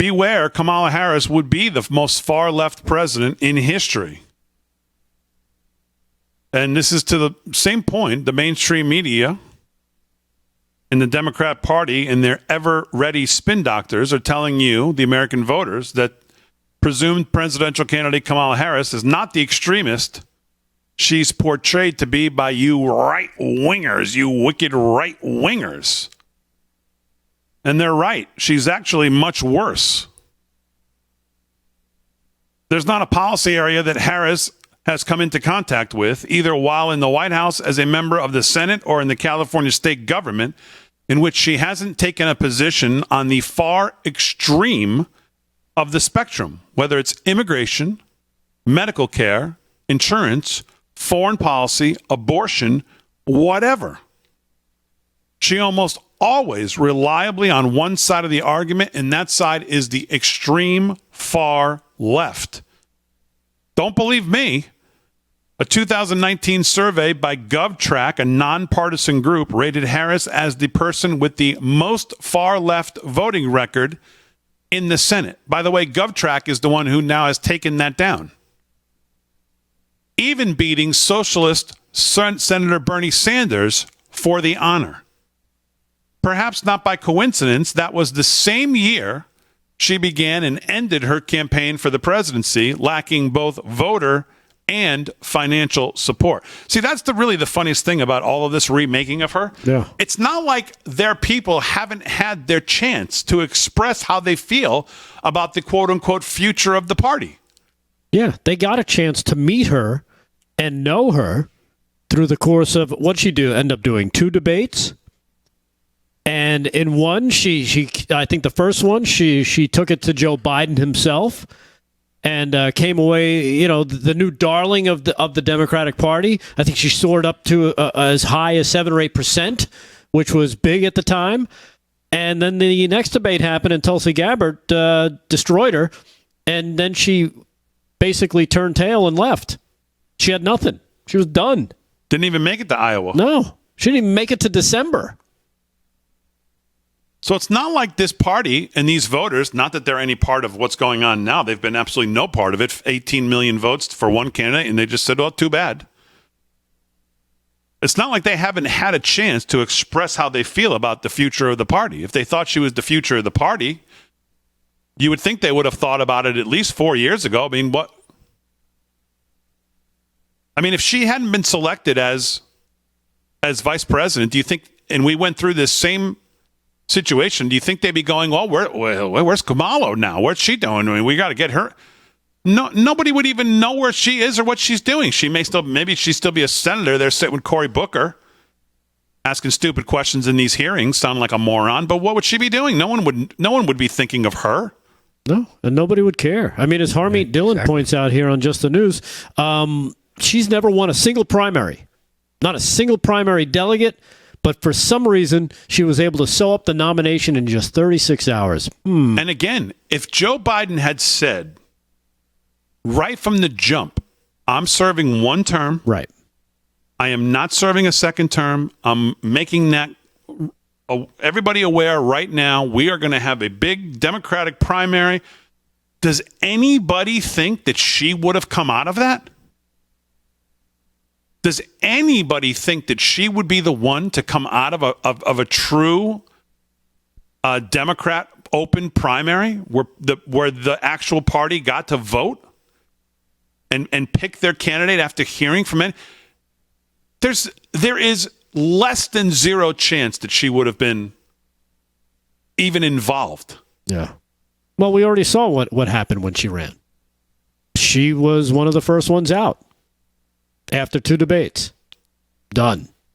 beware, Kamala Harris would be the most far-left president in history. And this is to the same point, the mainstream media and the Democrat Party and their ever-ready spin doctors are telling you, the American voters, that presumed presidential candidate Kamala Harris is not the extremist she's portrayed to be by you right-wingers, you wicked right-wingers. And they're right. She's actually much worse. There's not a policy area that Harris has come into contact with, either while in the White House as a member of the Senate or in the California state government, in which she hasn't taken a position on the far extreme of the spectrum, whether it's immigration, medical care, insurance, foreign policy, abortion, whatever. She almost always reliably on one side of the argument, and that side is the extreme far left. Don't believe me. A 2019 survey by GovTrack, a nonpartisan group, rated Harris as the person with the most far-left voting record in the Senate. By the way, GovTrack is the one who now has taken that down. Even beating socialist Senator Bernie Sanders for the honor. Perhaps not by coincidence, that was the same year she began and ended her campaign for the presidency, lacking both voter and financial support. See, that's really the funniest thing about all of this remaking of her. Yeah. It's not like their people haven't had their chance to express how they feel about the quote-unquote future of the party. Yeah, they got a chance to meet her and know her through the course of, what'd she do? End up doing 2 debates? And in one, she I think the first one, she took it to Joe Biden himself and came away, the new darling of the Democratic Party. I think she soared up to as high as 7 or 8%, which was big at the time. And then the next debate happened, and Tulsi Gabbard destroyed her, and then she basically turned tail and left. She had nothing. She was done. Didn't even make it to Iowa. No, she didn't even make it to December. So it's not like this party and these voters, not that they're any part of what's going on now. They've been absolutely no part of it. 18 million votes for one candidate, and they just said, well, too bad. It's not like they haven't had a chance to express how they feel about the future of the party. If they thought she was the future of the party, you would think they would have thought about it at least 4 years ago. If she hadn't been selected as vice president, do you think, and we went through this same situation, do you think they'd be going, well, where's Kamala now? What's she doing? We got to get her. No, nobody would even know where she is or what she's doing. Maybe she'd still be a senator there sitting with Cory Booker, asking stupid questions in these hearings, sound like a moron. But what would she be doing? No one would be thinking of her. No, and nobody would care. As Harmeet Dillon points out here on Just the News, she's never won a single primary, not a single primary delegate. But for some reason, she was able to sew up the nomination in just 36 hours. And again, if Joe Biden had said right from the jump, I'm serving 1 term. Right. I am not serving a second term. I'm making that everybody aware right now. We are going to have a big Democratic primary. Does anybody think that she would have come out of that? Does anybody think that she would be the one to come out of a true Democrat open primary where the actual party got to vote and pick their candidate after hearing from it? There is less than 0 chance that she would have been even involved. Yeah. Well, we already saw what happened when she ran. She was one of the first ones out. After 2 debates. Done.